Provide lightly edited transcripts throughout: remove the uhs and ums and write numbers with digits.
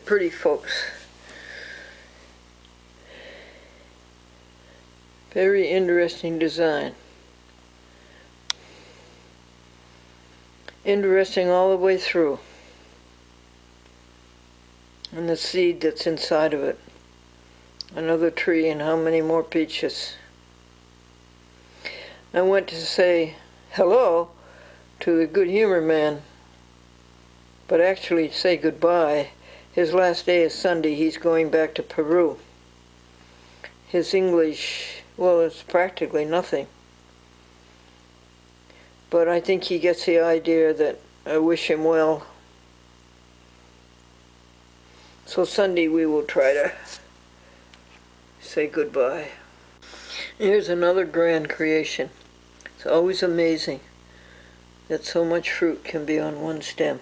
pretty, folks. Very interesting design. Interesting all the way through. And the seed that's inside of it. Another tree and how many more peaches. I went to say hello to the good humor man, but actually say goodbye. His last day is Sunday. He's going back to Peru. His English, well, it's practically nothing. But I think he gets the idea that I wish him well. So Sunday we will try to say goodbye. Here's another grand creation. It's always amazing that so much fruit can be on one stem.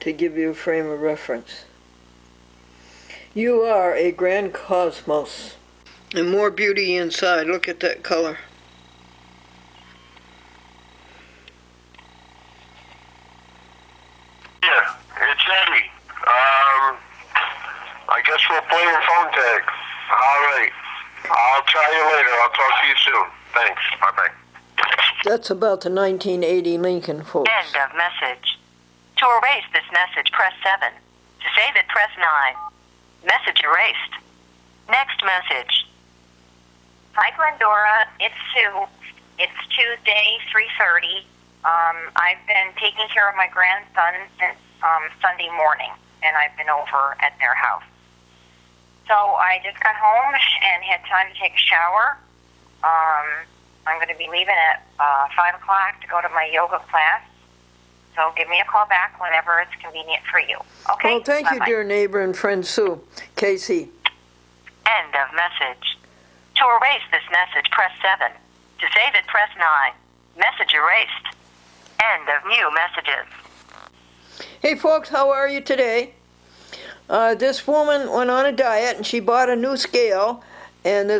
To give you a frame of reference. You are a grand cosmos. And more beauty inside. Look at that color. Yeah, it's Eddie. I guess we'll play your phone tag. All right. I'll try you later. I'll talk to you soon. Thanks. Bye-bye. That's about the 1980 Lincoln, folks. End of message. To erase this message, press 7. To save it, press 9. Message erased. Next message. Hi, Glendora. It's Sue. It's Tuesday, 3:30. I've been taking care of my grandson since Sunday morning, and I've been over at their house. So I just got home and had time to take a shower. I'm going to be leaving at 5 o'clock to go to my yoga class. So give me a call back whenever it's convenient for you. Okay? Well, thank you, dear neighbor and friend Sue. Casey. End of message. To erase this message, press 7. To save it, press 9. Message erased. End of new messages. Hey, folks, how are you today? This woman went on a diet and she bought a new scale, and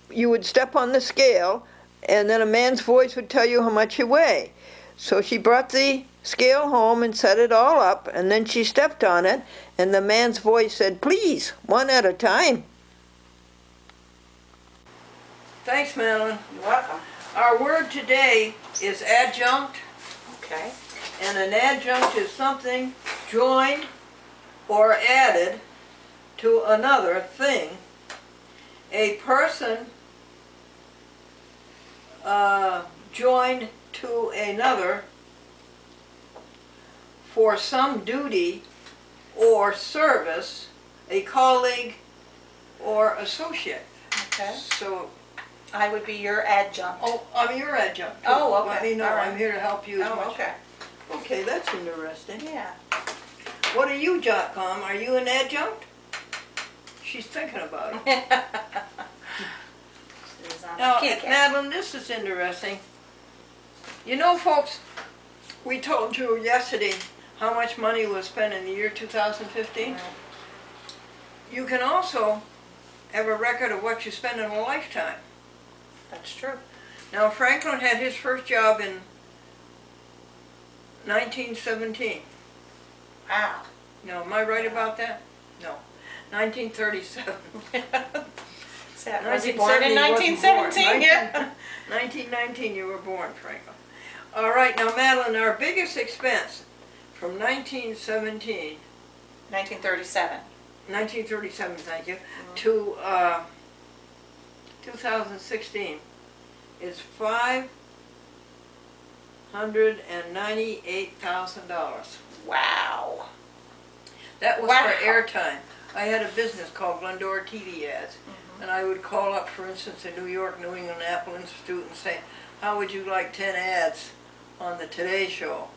you would step on the scale, and then a man's voice would tell you how much you weigh. So she brought the scale home and set it all up, and then she stepped on it, and the man's voice said, "Please, one at a time." Thanks, Madeline. You're welcome. Our word today is adjunct, Okay. and an adjunct is something joined or added to another thing. A person joined to another for some duty or service, a colleague or associate. Okay. So, I would be your adjunct. oh, I'm your adjunct. Oh, okay. Let me know. All right. I'm here to help you as Oh, much. okay. Okay, that's interesting. Yeah. What are you, Jotcom? Are you an adjunct? She's thinking about it. Now, Madeline, this is interesting. You know, folks, we told you yesterday how much money was spent in the year 2015. You can also have a record of what you spend in a lifetime. That's true. Now, Franklin had his first job in 1917. Wow. No, am I right about that? No. 1937. Was he born in 1917? Yeah. 1919 you were born, Franklin. All right, now Madeline, our biggest expense from 1917, 1937. 1937, thank you, to 2016 is $598,000. Wow. That was Wow. for airtime. I had a business called Glendora TV Ads, and I would call up, for instance, the New York, New England Apple Institute and say, how would you like 10 ads on the Today Show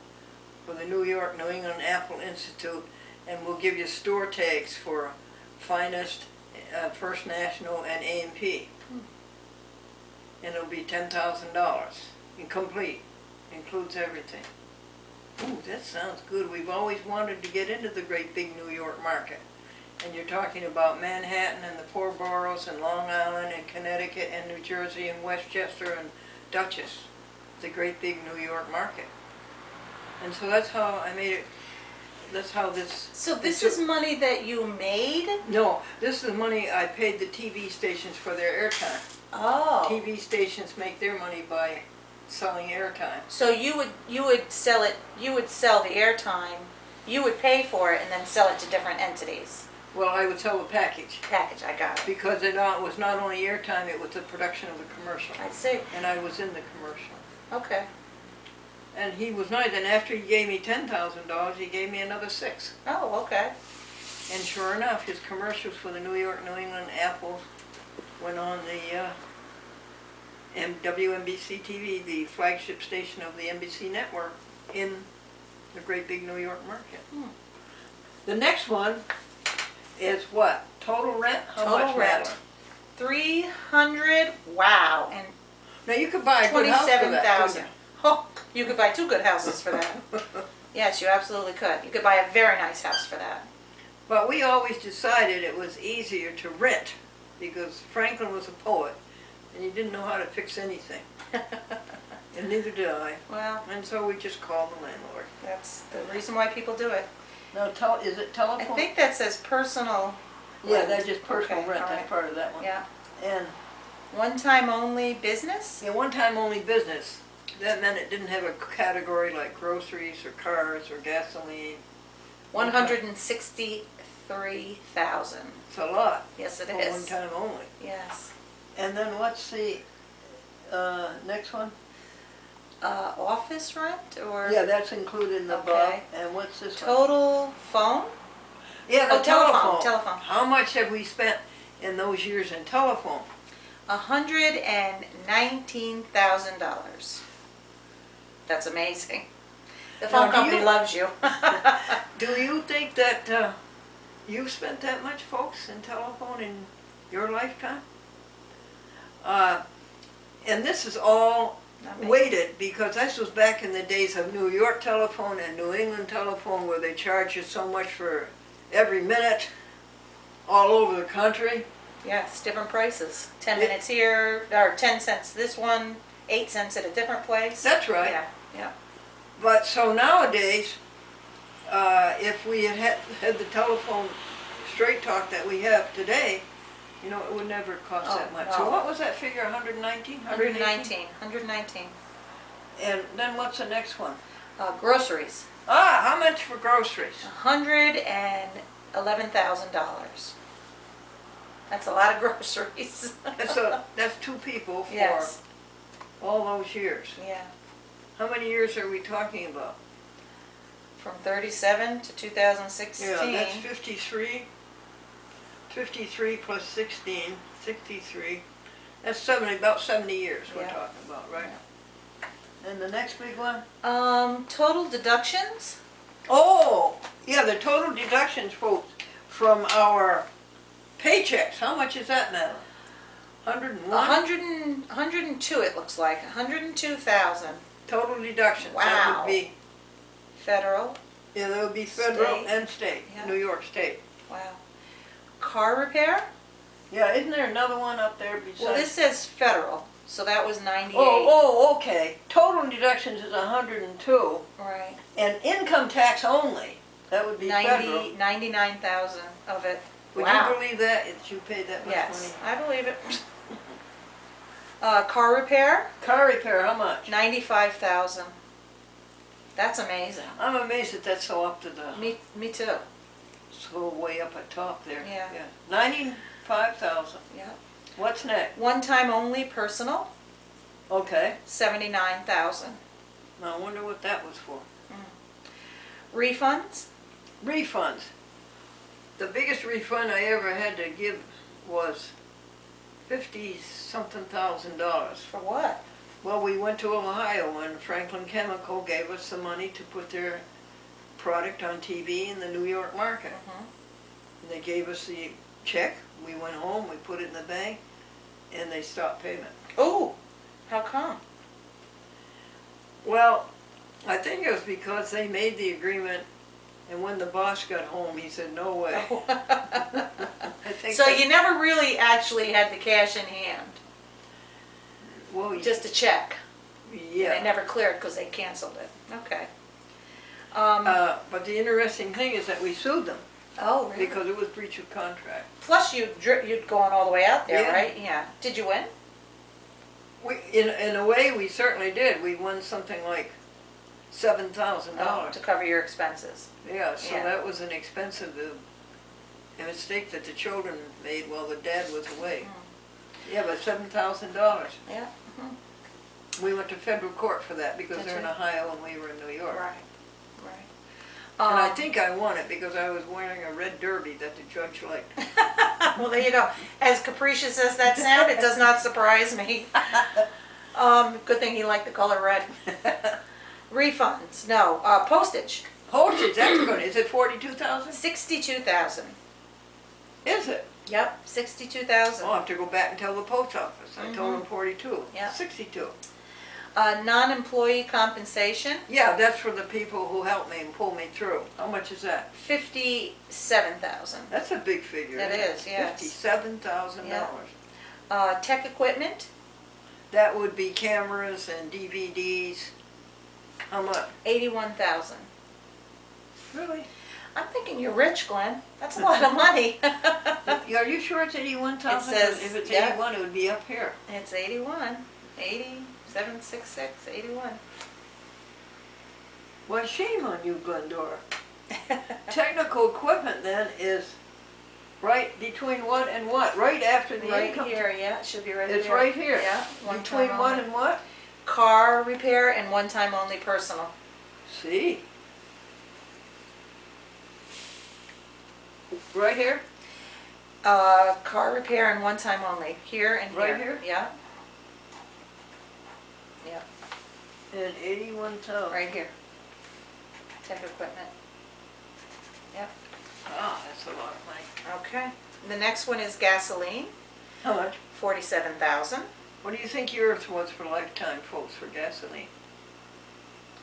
for the New York, New England Apple Institute, and we'll give you store tags for Finest, First National, and A&P. And it'll be $10,000, incomplete, includes everything. Ooh, that sounds good. We've always wanted to get into the great big New York market. And you're talking about Manhattan and the poor boroughs and Long Island and Connecticut and New Jersey and Westchester and Dutchess. the great big New York market. And so that's how I made it, that's how this. So this is money that you made? No, this is the money I paid the TV stations for their airtime. Oh. TV stations make their money by selling airtime. So you would sell it, you would sell the airtime, you would pay for it and then sell it to different entities. Well, I would sell the package Package, I got it. because it was not only airtime, it was the production of the commercial. I see. And I was in the commercial. Okay. And he was nice, and after he gave me $10,000, he gave me another $6,000. Oh, okay. And sure enough, his commercials for the New York, New England Apples went on the WNBC TV, the flagship station of the NBC network, in the great big New York market. The next one is what? Total rent? How Total much, rent. Madeline? 300, wow, and Now you could buy a good house for that, couldn't 27,000. Oh, you could buy 2 good houses for that. you? Yes, you absolutely could. You could buy a very nice house for that. But we always decided it was easier to rent because Franklin was a poet and he didn't know how to fix anything. And neither did I. Well, And so we just called the landlord. that's the reason why people do it. Now, is it I telephone? think that says personal. Yeah, rent. that's just personal Okay, rent, all that's right. part of that one. Yeah. And, One time only business? yeah, one time only business. That meant it didn't have a category like groceries or cars or gasoline. 163,000. It's a lot Yes, it for is. one time only. Yes. And then what's the next one? Office rent or Yeah, that's included in the above. Okay. And what's this one? total phone? Yeah, the Oh, telephone, telephone. How much have we spent in those years in telephone? $119,000. That's amazing. The Now, phone do company you- loves you. Do you think that you spent that much, folks, in telephone in your lifetime? And this is all Not me. weighted because this was back in the days of New York telephone and New England telephone where they charge you so much for every minute all over the country. Yes, different prices. 10 It- minutes here, or 10 cents this one, 8 cents at a different place. That's right. Yeah, yeah. But so nowadays, if we had the telephone straight talk that we have today, you know, it would never cost Oh, that much. no. So what was that figure, 119? 119. And then what's the next one? Groceries, How much for groceries? $111,000. That's a lot of groceries. That's 2 people for Yes, all those years. yeah. How many years are we talking about? From 37 to 2016. Yeah, that's 53. 53 plus 16, 63. That's about 70 years we're Yeah. talking about, right? And the next big one? Total deductions? Oh, yeah, the total deductions, folks, from our paychecks. How much is that now? 101? 102 it looks like, 102,000. Total deductions. That Wow. would be, Federal, yeah, that would be federal State. and state, Yeah. New York State. wow. Car repair? Yeah, isn't there another one up there besides? Well, this says federal, so that was 98. Okay. Total deductions is 102, Right. and income tax only, that would be federal. 99,000 of it. Would Wow. you believe that, if you paid that much Yes, money? I believe it. Car repair, Car repair, how much? 95,000. That's amazing. I'm amazed that that's so up to the, Me too. so way up at top there. Yeah. 95,000. Yeah. What's next? One time only personal, Okay. 79,000. Now I wonder what that was for. Refunds, Refunds. The biggest refund I ever had to give was $50-something thousand. for what? Well, we went to Ohio and Franklin Chemical gave us the money to put their product on TV in the New York market. Mhm. And they gave us the check, we went home, we put it in the bank, and they stopped payment. Oh, how come? Well, I think it was because they made the agreement, and when the boss got home, he said, no way. I think So that- you never really actually had the cash in hand, well, just a check. And it Yeah. never cleared because they canceled it. Okay. But the interesting thing is that we sued them Oh, really? because it was breach of contract. Plus you'd gone all the way out there, Yeah. right? Yeah. Did you win? In a way, we certainly did. We won something like $7,000. To cover your expenses. Yeah, so Yeah. that was an expensive mistake that the children made while the dad was away. Yeah, but $7,000. Yeah. We went to federal court for that because Did they're in you? Ohio and we were in New York. Right. And I Um, think I won it because I was wearing a red derby that the judge liked. Well, there you go. As capricious as that sound, it does not surprise me. Good thing he liked the color red. Refunds, no. Postage, Postage, that's good. Is it 42,000? 62,000. Is it? Yep, 62,000. I'll have to go back and tell the post office. I told them 42. Yeah. 62. Non-employee compensation, Yeah, that's for the people who helped me and pulled me through. How much is that? 57,000. That's a big figure. It isn't is, yes. $57,000. Tech equipment, That would be cameras and DVDs. How much? 81,000. Really? I'm thinking you're rich, Glenn. That's a lot of money. Are you sure it's 81,000? It says, If it's yeah. 81, it would be up here. It's 81. 8766, 81. Well, shame on you, Glendora. Technical equipment then is right between what and what? Right after the Right income. here, yeah, it should be right It's here. right here. Yeah. Between time what only. and what? Car repair and one time only personal. See? Right here? Car repair and one time only. Here and Right here. here? Yeah. Yeah, And 81,000. right here. Tech equipment. Ah, that's a lot of money. Okay. The next one is gasoline, How much? 47,000. What do you think yours was for lifetime, folks, for gasoline?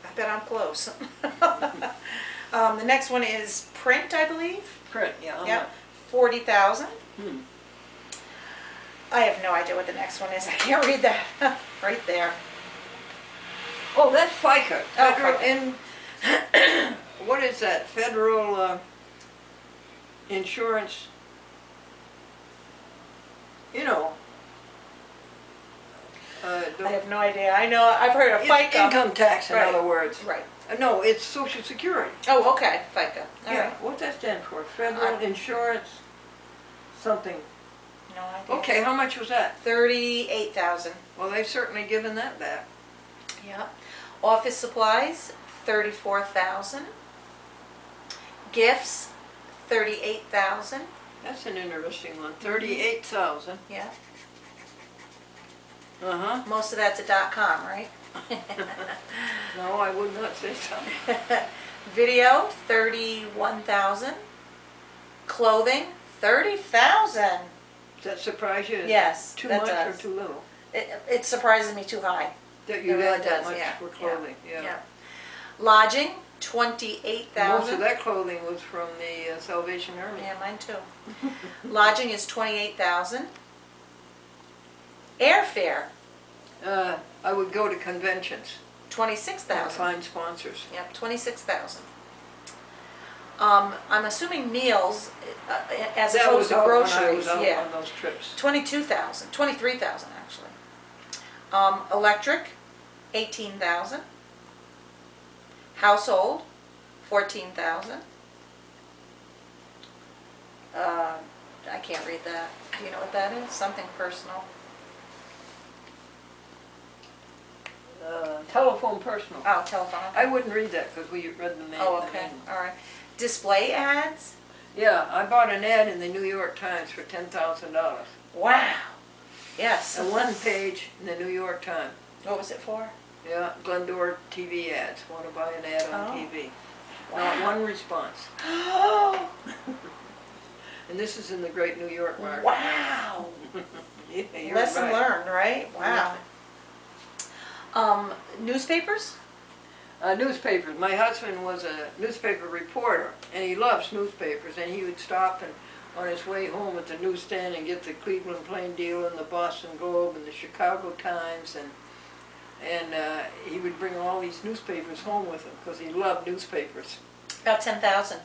I bet I'm close. The next one is print, I believe. Print, yeah. How Yeah, much? 40,000. Hmm. I have no idea what the next one is. I can't read that. Right there. Oh, that's FICA. Oh, Federal FICA. what is that? Federal insurance. You know. I have no idea. I know, I've heard of It's FICA. income tax, in Right. other words. Right. No, it's Social Security. Oh, okay, FICA. All Yeah. right. What's that stand for? Federal Insurance something. No idea. Okay, how much was that? 38,000. Well, they've certainly given that back. Yeah. Office supplies, 34,000. Gifts, 38,000. That's an interesting one. 38,000. Yeah. Uh-huh. Most of that's a .com, right? No, I would not say so. Video, 31,000. Clothing, 30,000. Does that surprise you? Yes, Too that much does. or too little? It surprises me too high. That you It really had that does, much yeah, for yeah, clothing, yeah. Yeah. Lodging, Most of 28,000. that clothing was from the Salvation Army. Yeah, mine too. Lodging is 28,000. Airfare, I would go to conventions and 26,000. find sponsors. Yep, 26,000. I'm assuming meals, as That opposed was to out when I groceries, was out yeah. on those trips. 22,000, 23,000 actually. Electric, 18,000. Household, 14,000. I can't read that. Do you know what that is? Something personal. Telephone personal. Oh, telephone. I wouldn't read that because we read the name. Oh, okay, all right. Display ads? Yeah, I bought an ad in the New York Times for $10,000. Wow. Yes. A one page in the New York Times. What was it for? Yeah, Glendora TV ads. Want to buy an ad on Oh. TV. Wow. Not one response. Oh, And this is in the great New York market. wow. Yeah, you're Lesson right. learned, right? Wow. Newspapers? Newspapers. My husband was a newspaper reporter, and he loves newspapers, and he would stop and on his way home at the newsstand and get the Cleveland Plain Dealer and the Boston Globe and the Chicago Times, And he would bring all these newspapers home with him because he loved newspapers. About 10,000.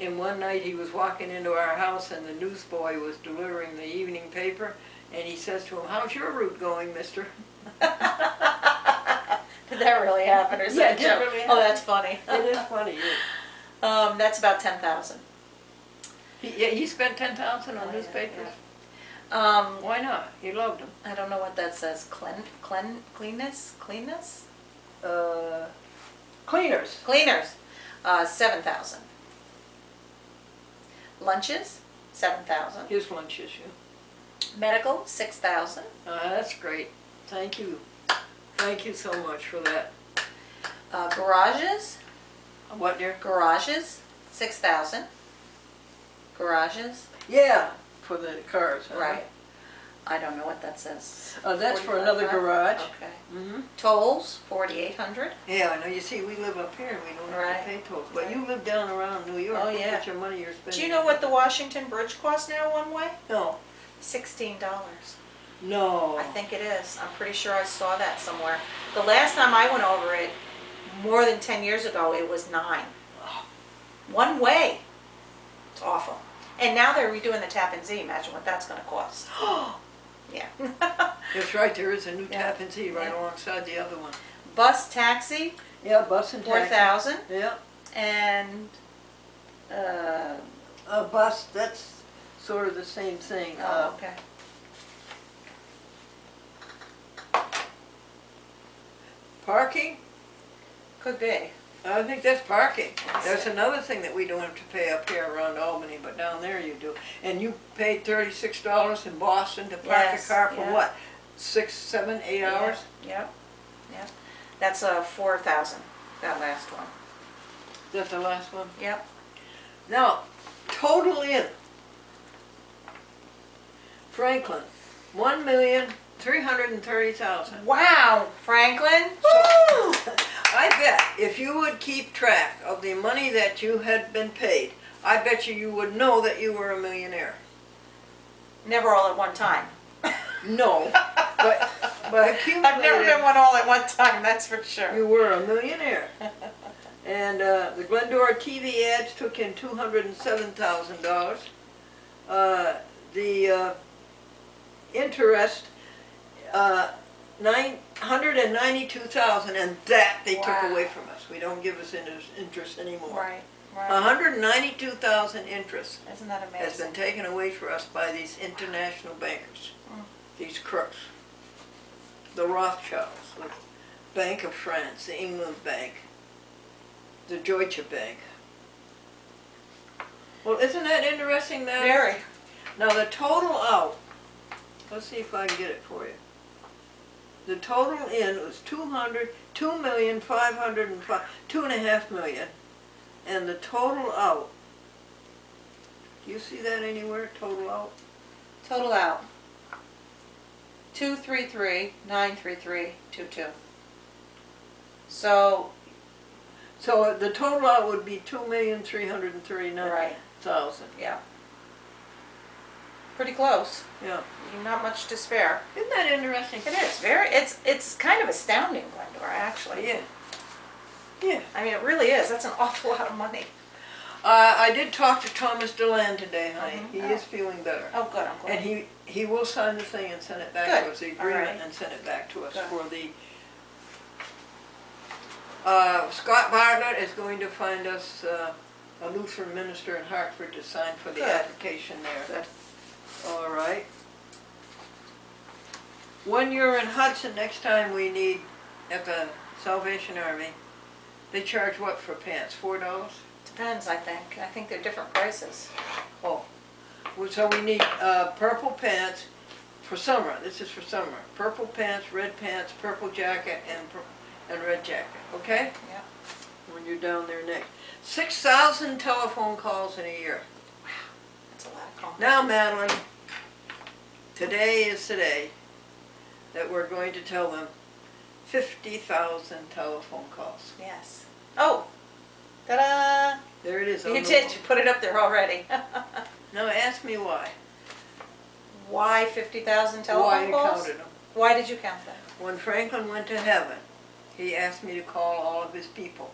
And one night he was walking into our house and the newsboy was delivering the evening paper, and he says to him, "How's your route going, mister?" Did that really happen, or is Yeah, that it a joke? did really Oh, happen. that's funny. It is funny. That's about 10,000. He spent 10,000 on Oh, yeah, newspapers. yeah. Why not? He loved them. I don't know what that says. Cleanness? Cleaners. Cleaners. 7,000. Lunches, 7,000. His lunch issue. Medical, 6,000. That's great. Thank you. Thank you so much for that. Garages, What, dear? garages, 6,000. Garages, Yeah, for the cars. Huh? right. I don't know what that says. That's for another 45,000? garage. Okay. Mm-hmm. Tolls, 4,800. Yeah, I know. You see, we live up here and we don't have Right. to pay tolls. But Right. you live down around New York. Oh, Look yeah. at your money you're spending. Do you know what the Washington Bridge costs now one way? No. $16. No. I think it is. I'm pretty sure I saw that somewhere. The last time I went over it, more than 10 years ago, it was 9. One way. It's awful. And now they're redoing the Tappan Zee. Imagine what that's going to cost. Yeah. That's right. There is a new Yeah. Tappan Zee right alongside the other one. Bus taxi, Yeah, bus and taxi. 4,000. Yeah. And A bus, that's sort of the same thing. oh, okay. Parking? Could be. I think that's parking. That's That's it. another thing that we don't have to pay up here around Albany, but down there you do. And you paid $36 in Boston to park Yes, a car for yeah. what? 6, 7, 8 hours? Yep. Yep. That's 4,000. That last one. Is that the last one? Yep. Now, total in. Franklin, 1,330,000. Wow, Franklin. Woo! I bet if you would keep track of the money that you had been paid, I bet you would know that you were a millionaire. Never all at one time. No, but accumulated, I've never been one all at one time, that's for sure. you were a millionaire. And the Glendora TV ads took in $207,000. The interest, 992,000, and that they took Wow. away from us. We don't give us interest anymore. Right, right. 192,000 interest Isn't that has been amazing? taken away for us by these international bankers, these crooks, the Rothschilds, the Bank of France, the England Bank, the Deutsche Bank. Well, isn't that interesting now? Very. Now the total out, let's see if I can get it for you. The total in was 2,505,000, and the total out. Do you see that anywhere? Total out. Total out. 233,933,22. So, So the total out would be 2,339,000. right, yeah. Pretty close. Yeah. Not much to spare. Isn't that interesting? It is very. It's kind of astounding, Glendora. Actually. Yeah. Yeah. I mean, it really is. That's an awful lot of money. I did talk to Thomas DeLand today, honey. He is feeling better. Oh, good. I'm glad. And he will sign the thing and send it back Good. to us, the All agreement, right. and send it back to us Good. for the. Scott Bartlett is going to find us a Lutheran minister in Hartford to sign for the Good. application there. Good. All right. When you're in Hudson, next time we need, at the Salvation Army, they charge what for pants? $4? Depends, I think. I think they're different prices. Oh, well, so we need purple pants for summer. This is for summer. Purple pants, purple jacket, and red jacket. Okay? Yeah. When you're down there next. 6,000 telephone calls in a year. That's a lot of calls. Now, Madeline, today is the day that we're going to tell them 50,000 telephone calls. Yes. Oh. Ta-da! There it is. on You the did. wall. You put it up there already. Now ask me why. Why 50,000 Why telephone you calls? counted them. Why did you count that? When Franklin went to heaven, he asked me to call all of his people.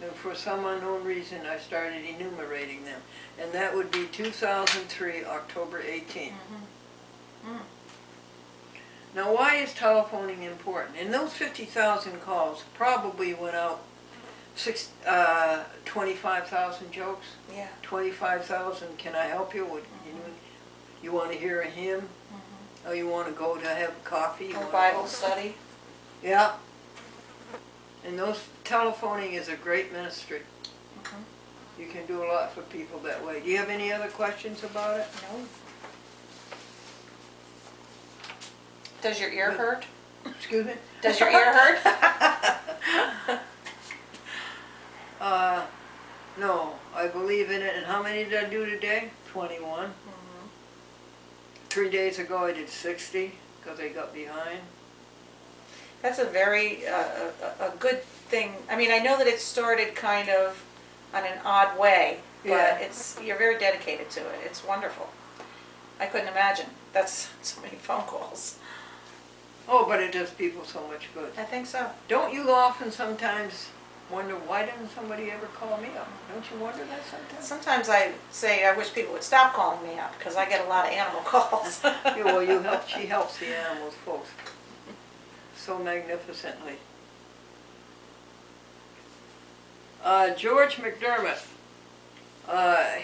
And for some unknown reason, I started enumerating them. And that would be 2003, October 18th. Now, why is telephoning important? In those 50,000 calls, probably went out 25,000 jokes. Yeah. 25,000, can I help you? You want to hear a hymn? Or you want to go to have coffee? You Or wanna Bible go- study. Yeah. And those telephoning is a great ministry. You can do a lot for people that way. Do you have any other questions about it? No. Does your ear hurt? Excuse me? Does your ear hurt? No, I believe in it. And how many did I do today? 21. 3 days ago I did 60 because I got behind. That's a very, a good thing. I mean, I know that it started kind of on an odd way, but Yeah. you're very dedicated to it. It's wonderful. I couldn't imagine. That's so many phone calls. Oh, but it does people so much good. I think so. Don't you often sometimes wonder, why didn't somebody ever call me up? Don't you wonder that sometimes? Sometimes I say I wish people would stop calling me up because I get a lot of animal calls. Yeah, well, she helps the animals, folks, so magnificently. George McDermott,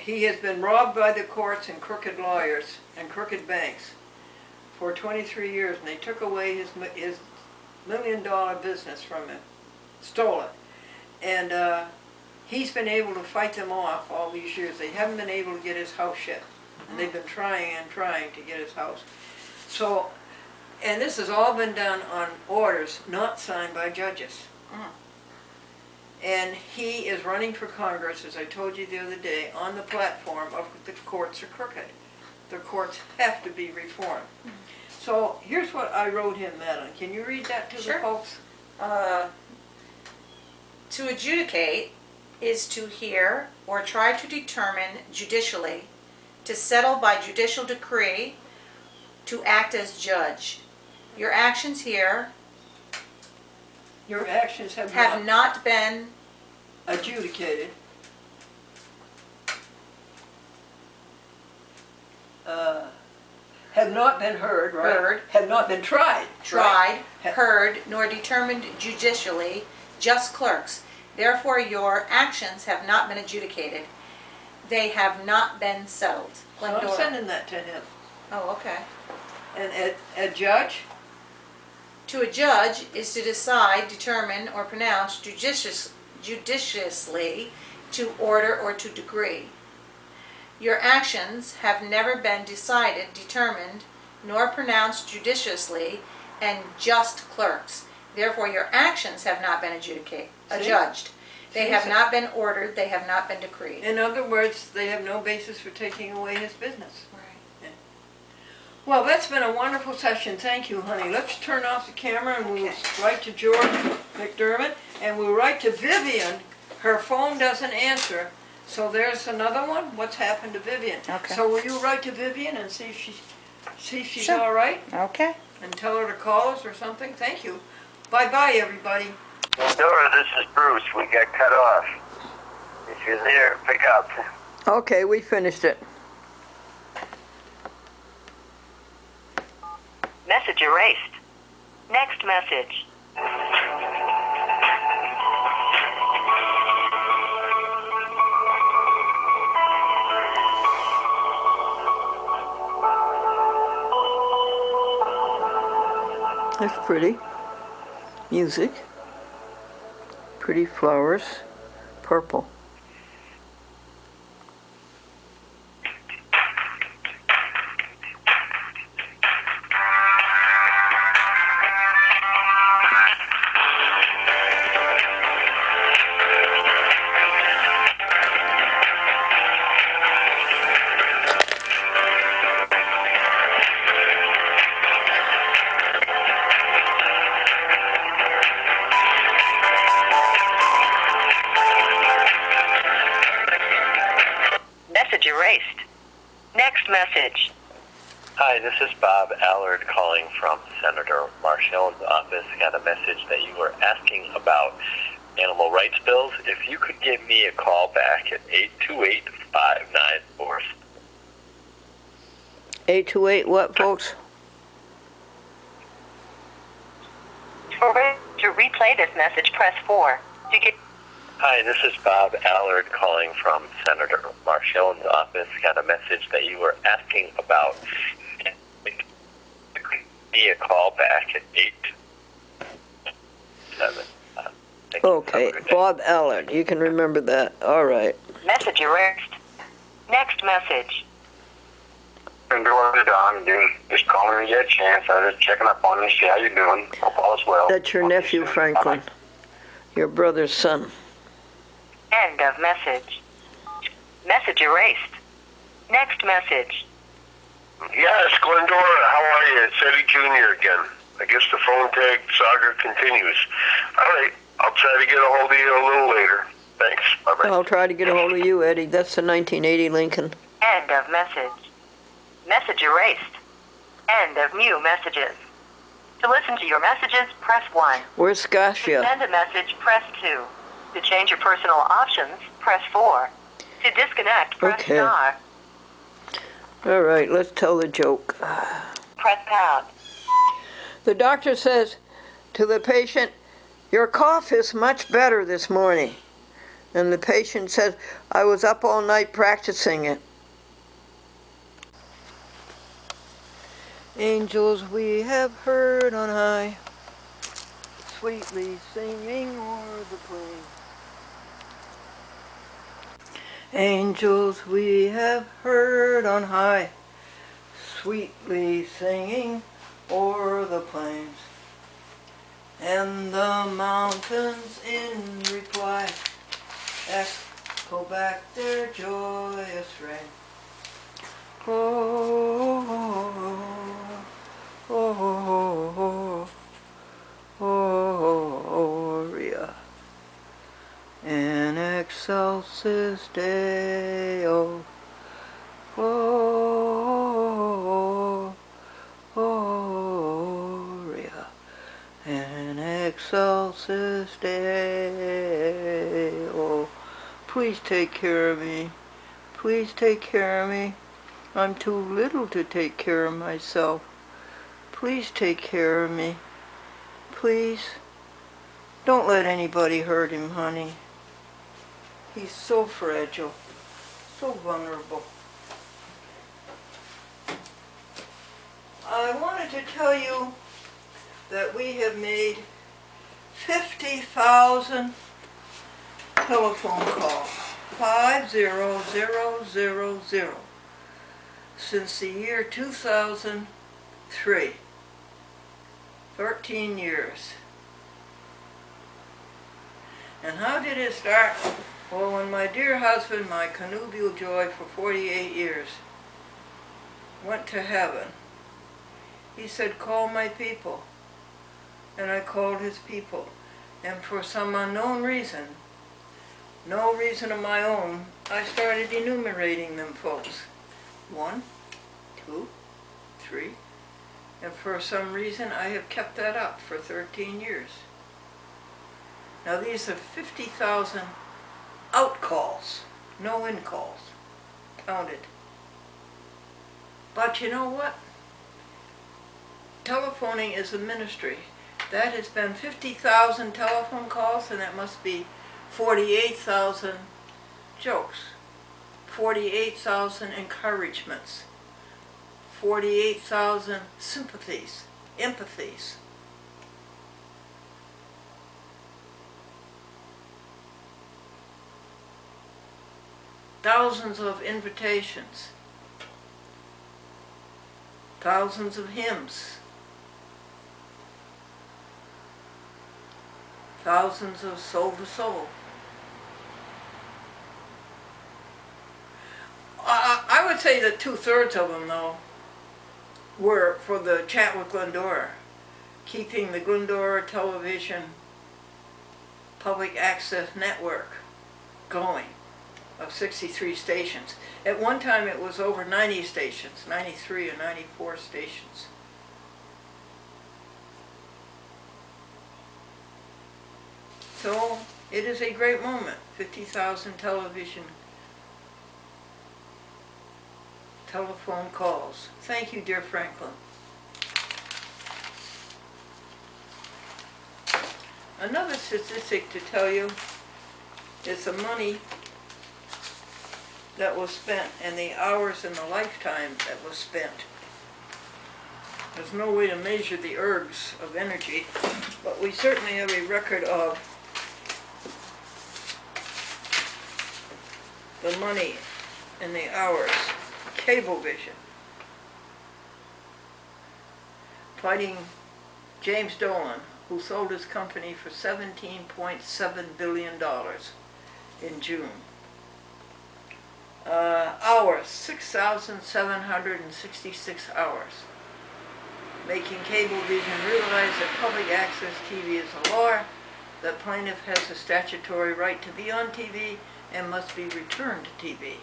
he has been robbed by the courts and crooked lawyers and crooked banks for 23 years, and they took away his $1 million business from him, stole it. And he's been able to fight them off all these years. They haven't been able to get his house yet. And they've been trying and trying to get his house. So, and this has all been done on orders not signed by judges. And he is running for Congress, as I told you the other day, on the platform of the courts are crooked. The courts have to be reformed. So here's what I wrote him, Madeline. Can you read that to Sure. the folks? To adjudicate is to hear or try to determine judicially, to settle by judicial decree, to act as judge. Your actions here Your actions have have not been adjudicated. Have not been heard, right? Heard. Have not been tried. tried, Right? heard, nor determined judicially, just clerks. Therefore, your actions have not been adjudicated. They have not been settled. So I'm Glendora. sending that to him. Oh, okay. And a judge, To a judge is to decide, determine, or pronounce judiciously, to order or to decree. Your actions have never been decided, determined, nor pronounced judiciously, and just clerks. Therefore, your actions have not been adjudged. They See? have not been ordered, they have not been decreed. in other words, they have no basis for taking away his business. Right. Well, that's been a wonderful session. Thank you, honey. Let's turn off the camera and we'll Okay. write to George McDermott and we'll write to Vivian. Her phone doesn't answer. So there's another one. What's happened to Vivian? Okay. So will you write to Vivian and see if she's Sure. all right? Okay. And tell her to call us or something? Thank you. Bye-bye, everybody. Dora, this is Bruce. We got cut off. If you're there, pick up. Okay, we finished it. Message erased. Next message. That's pretty. Music. Pretty flowers. Purple. Message erased. Next message. Hi, Hi, this is Bob Allard calling from Senator Marshall's office. Got a message that you were asking about animal rights bills. If you could give me a call back at 828-594. 828 what, folks? To replay this message, press 4. To get Hi, this is Bob Allard calling from Senator Marshall's office. Got a message that you were asking about. Give me a call back at 827. Thank you. Okay, Have a good day. Bob Allard, you can remember that. All right. message erased. Next message. And doing it, Don. You just calling when you get a chance. I was just checking up on you, see how you doing. Hope all is well. That's your nephew, Franklin. Your brother's son. End of message. Message erased. Next message. Yes, Glendora, how are you? It's Eddie Jr. again. I guess the phone tag saga continues. All right, I'll try to get a hold of you a little later. Thanks. Bye-bye. I'll try to get a hold of you, Eddie. That's the 1980 Lincoln. End of message. Message erased. End of new messages. To listen to your messages, press 1. Where's To Scotia? send a message, press 2. To change your personal options, press 4. To disconnect, press Okay. star. All right, let's tell the joke. Press pound. The doctor says to the patient, "Your cough is much better this morning." And the patient says, "I was up all night practicing it." Angels we have heard on high, sweetly singing o'er the plain. Angels we have heard on high, sweetly singing o'er the plains. And the mountains in reply echo back their joyous ring. Oh, oh, oh, oh, Ria. In excelsis Deo. Oh, Ria. In excelsis Deo. Please take care of me. Please take care of me. I'm too little to take care of myself. Please take care of me. Please. Don't let anybody hurt him, honey. He's so fragile, so vulnerable. I wanted to tell you that we have made 50,000 telephone calls, 50,000, since the year 2003, 13 years. And how did it start? Well, when my dear husband, my connubial joy for 48 years, went to heaven, he said, "Call my people." And I called his people. And for some unknown reason, no reason of my own, I started enumerating them folks. 1, 2, 3. And for some reason, I have kept that up for 13 years. Now these are 50,000 out calls, no in calls, counted. But you know what? Telephoning is a ministry. That has been 50,000 telephone calls, and that must be 48,000 jokes, 48,000 encouragements, 48,000 sympathies, empathies. Thousands of invitations, thousands of hymns, thousands of soul to soul. I would say that 2/3 of them, though, were for the chat with Glendora, keeping the Glendora Television public access network going. of 63 stations. At one time it was over 90 stations, 93 or 94 stations. So it is a great moment. 50,000 telephone calls. Thank you, dear Franklin. Another statistic to tell you is the money that was spent and the hours in the lifetime that was spent. There's no way to measure the ergs of energy, but we certainly have a record of the money and the hours. Cablevision. Fighting James Dolan, who sold his company for $17.7 billion in June. Hours, 6,766 hours. Making Cablevision realize that public access TV is a law, that plaintiff has a statutory right to be on TV and must be returned to TV.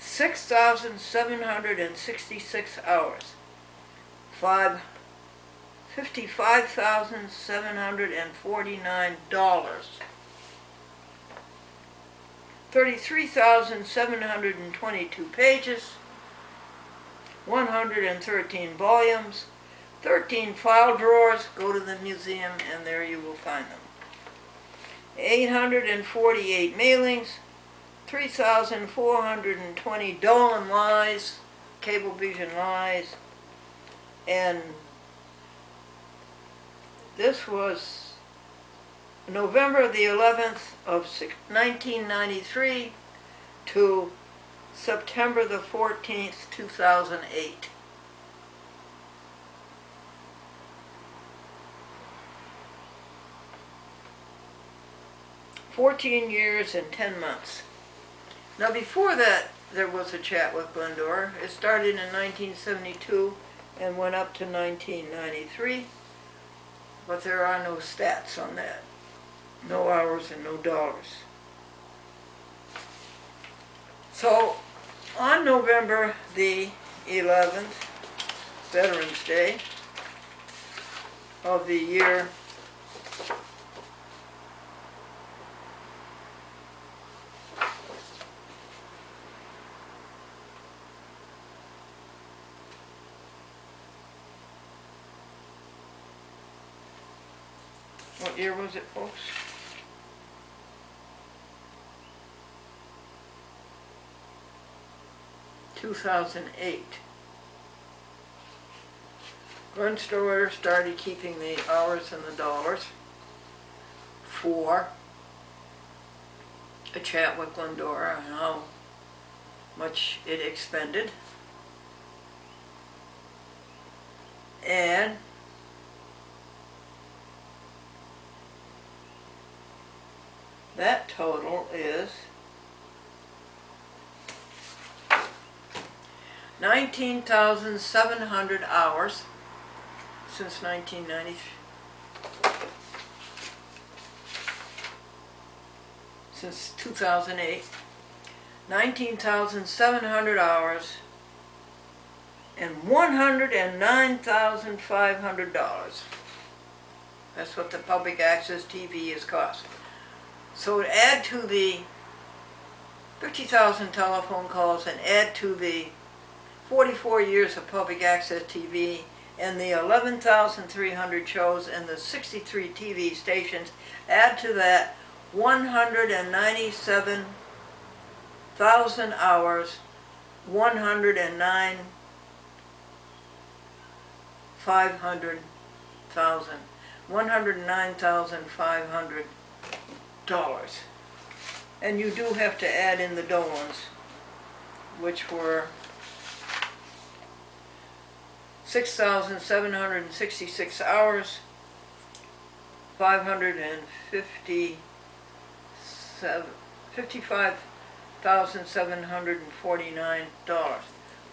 6,766 hours. $55,749. 33,722 pages. 113 volumes. 13 file drawers. Go to the museum and there you will find them. 848 mailings. 3,420 Dolan lies, Cablevision lies, and this was November the 11th of 1993 to September the 14th, 2008. "14 years and 10 months. Now before that, there was a chat with Glendora. It started in 1972 and went up to 1993, but there are no stats on that. No hours and no dollars. So, on November the 11th, Veterans Day of the year What year was it, folks? (2008). Glen Storer started keeping the hours and the dollars for a chat with Glendora and how much it expended. And that total is 19,700 hours since 1990. Since 2008. 19,700 hours and $109,500. That's what the public access TV has cost. So add to the 50,000 telephone calls and add to the 44 years of public access TV and the 11,300 shows and the 63 TV stations, add to that 197,000 hours, 109,500 dollars. And you do have to add in the Dolans, which were 6,766 hours, $55,749.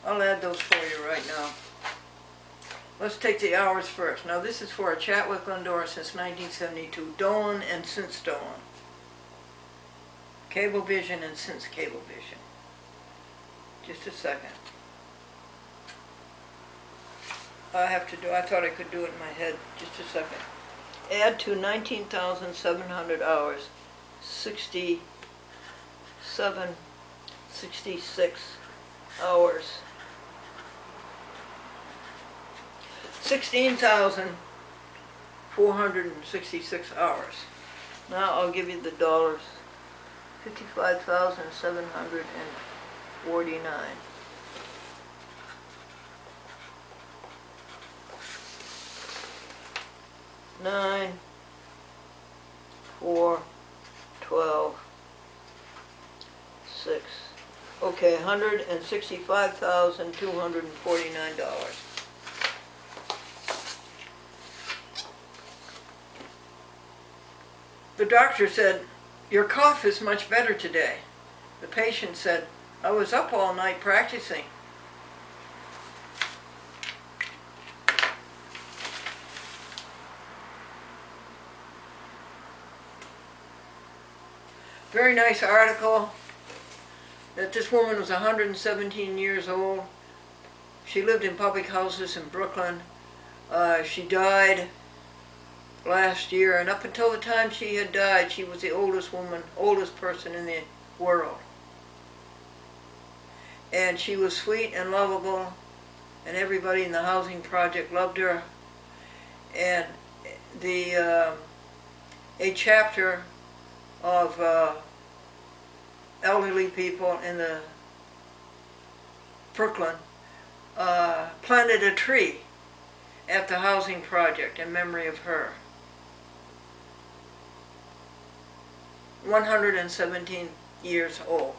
I'll add those for you right now. Let's take the hours first. Now this is for a chat with Glendora since 1972. Dolan and since Dolan. Cablevision and since Cablevision. Just a second. I thought I could do it in my head. Just a second. Add to 19,700 hours, 66 hours. 16,466 hours. Now I'll give you the dollars. 55,749. 9, 4, 12, 6. Okay, $165,249. The doctor said, "Your cough is much better today." The patient said, "I was up all night practicing." Very nice article that this woman was 117 years old. She lived in public houses in Brooklyn. She died last year, and up until the time she had died, she was the oldest person in the world. And she was sweet and lovable, and everybody in the housing project loved her. And a chapter of elderly people in the Brooklyn planted a tree at the housing project in memory of her. 117 years old.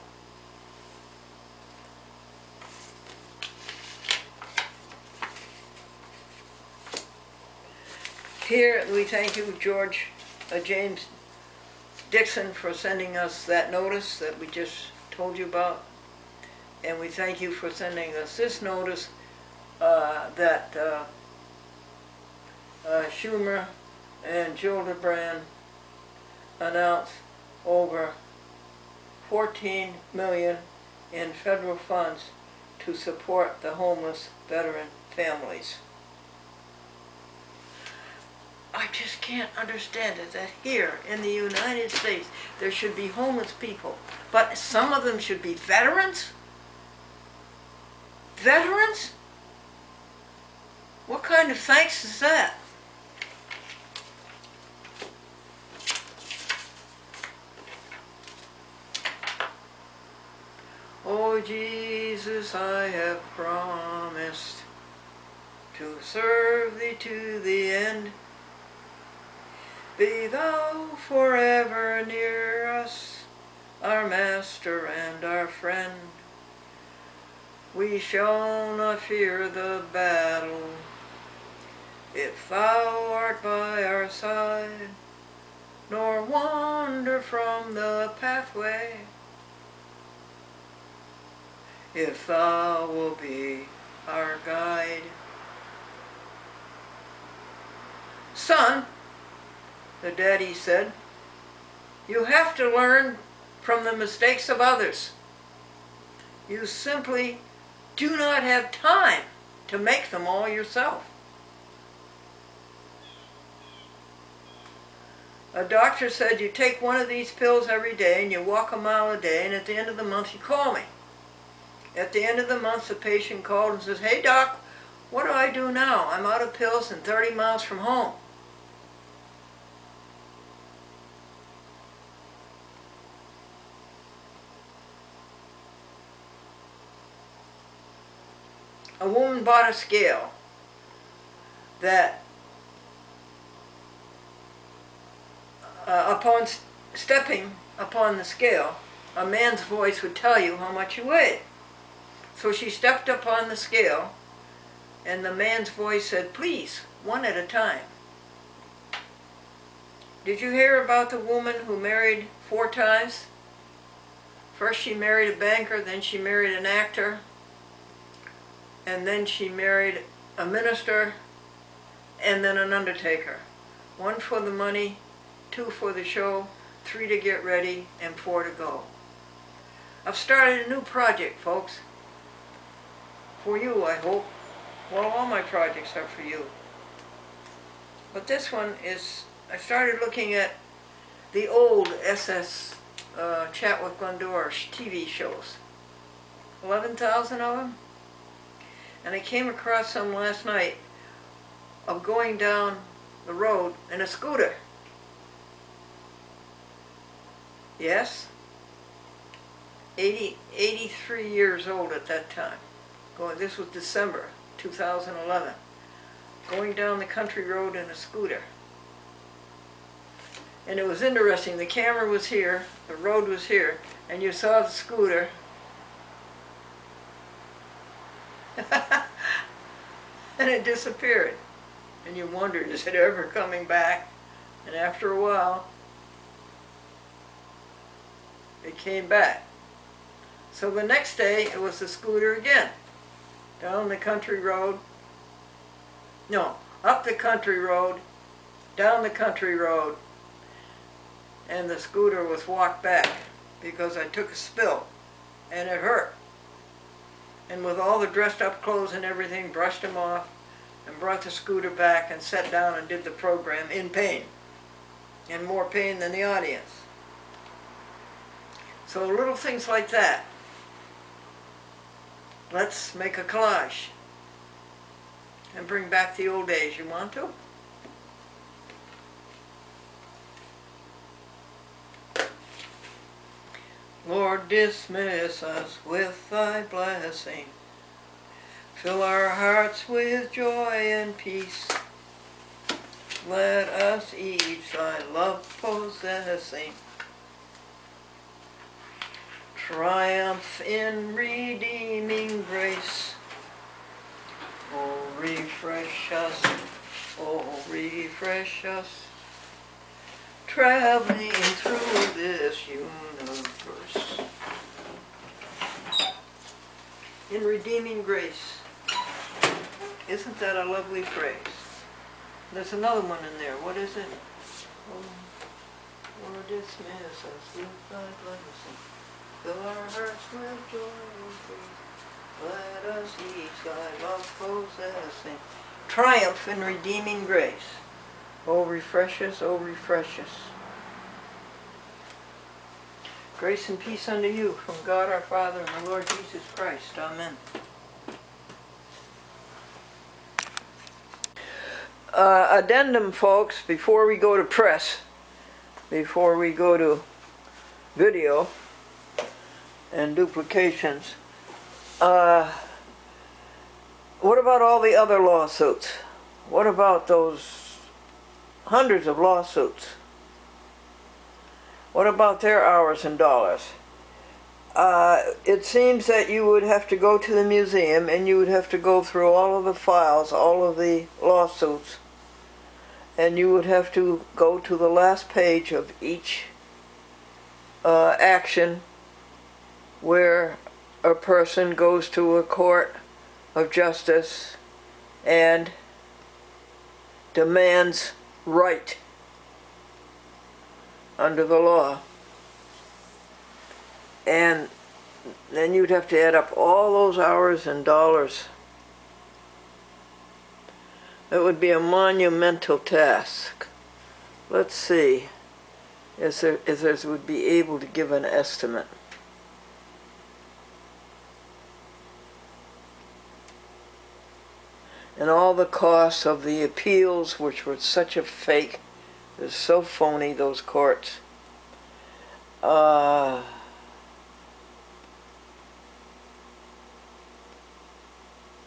Here we thank you, James Dixon, for sending us that notice that we just told you about. And we thank you for sending us this notice that Schumer and Gillibrand announced over $14 million in federal funds to support the homeless veteran families. I just can't understand it, that here in the United States there should be homeless people, but some of them should be veterans? Veterans? What kind of thanks is that? Oh Jesus, I have promised to serve thee to the end. Be thou forever near us, our master and our friend. We shall not fear the battle, if thou art by our side, nor wander from the pathway, if thou wilt be our guide. Son, the daddy said, you have to learn from the mistakes of others. You simply do not have time to make them all yourself. A doctor said you take one of these pills every day and you walk a mile a day, and at the end of the month you call me. At the end of the month the patient called and says, "Hey doc, what do I do now? I'm out of pills and 30 miles from home." A woman bought a scale that upon stepping upon the scale, a man's voice would tell you how much you weighed. So she stepped upon the scale, and the man's voice said, "Please, one at a time." Did you hear about the woman who married 4 times? First she married a banker, then she married an actor, and then she married a minister, and then an undertaker. 1 for the money, 2 for the show, 3 to get ready, and 4 to go. I've started a new project, folks. For you, I hope. Well, all my projects are for you. But this one is, I started looking at the old SS Chat with Glendora TV shows. 11,000 of them. And I came across some last night of going down the road in a scooter. Yes, 83 years old at that time. This was December 2011. Going down the country road in a scooter. And it was interesting, the camera was here, the road was here, and you saw the scooter. And it disappeared. And you wondered, is it ever coming back? And after a while, it came back. So the next day, it was the scooter again. Down the country road. No, up the country road, down the country road. And the scooter was walked back because I took a spill and it hurt. And with all the dressed up clothes and everything, brushed them off and brought the scooter back and sat down and did the program in pain. And more pain than the audience. So little things like that. Let's make a collage and bring back the old days. You want to? Lord, dismiss us with thy blessing. Fill our hearts with joy and peace. Let us each thy love possessing. Triumph in redeeming grace. Oh, refresh us, oh, refresh us, traveling through this universe. In redeeming grace. Isn't that a lovely phrase? There's another one in there. What is it? Oh, Lord, dismiss us with thy blessing. Fill our hearts with joy and peace. Let us each thy love possessing. Triumph in redeeming grace. Oh, refresh us, oh, refresh us. Grace and peace unto you from God our Father and the Lord Jesus Christ. Amen. Addendum, folks, before we go to press, before we go to video and duplications, what about all the other lawsuits? What about those hundreds of lawsuits? What about their hours and dollars? It seems that you would have to go to the museum and you would have to go through all of the files, all of the lawsuits, and you would have to go to the last page of each action where a person goes to a court of justice and demands right under the law. And then you'd have to add up all those hours and dollars. It would be a monumental task. Let's see if there would be able to give an estimate. And all the costs of the appeals, which were such a fake. They're so phony, those courts.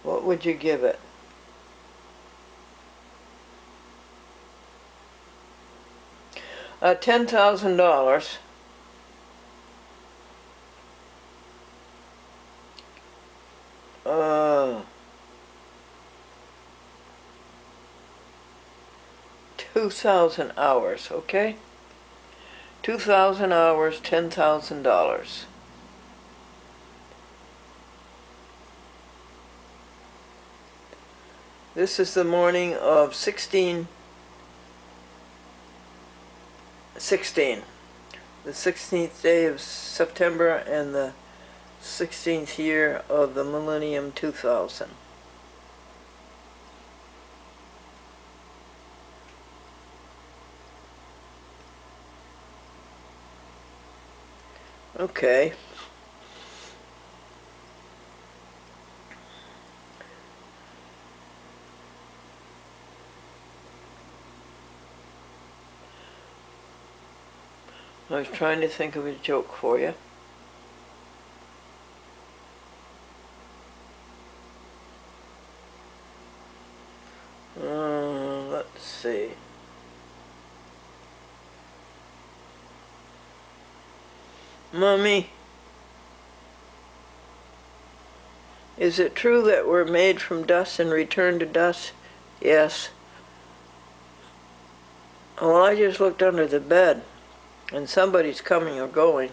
What would you give it? $10,000. Uh, 2,000 hours, okay? 2,000 hours, $10,000. This is the morning of 16/16. the 16th day of September and the 16th year of the millennium 2000. Okay. I was trying to think of a joke for you. Let's see. Mummy, is it true that we're made from dust and return to dust? Yes. Well, I just looked under the bed, and somebody's coming or going.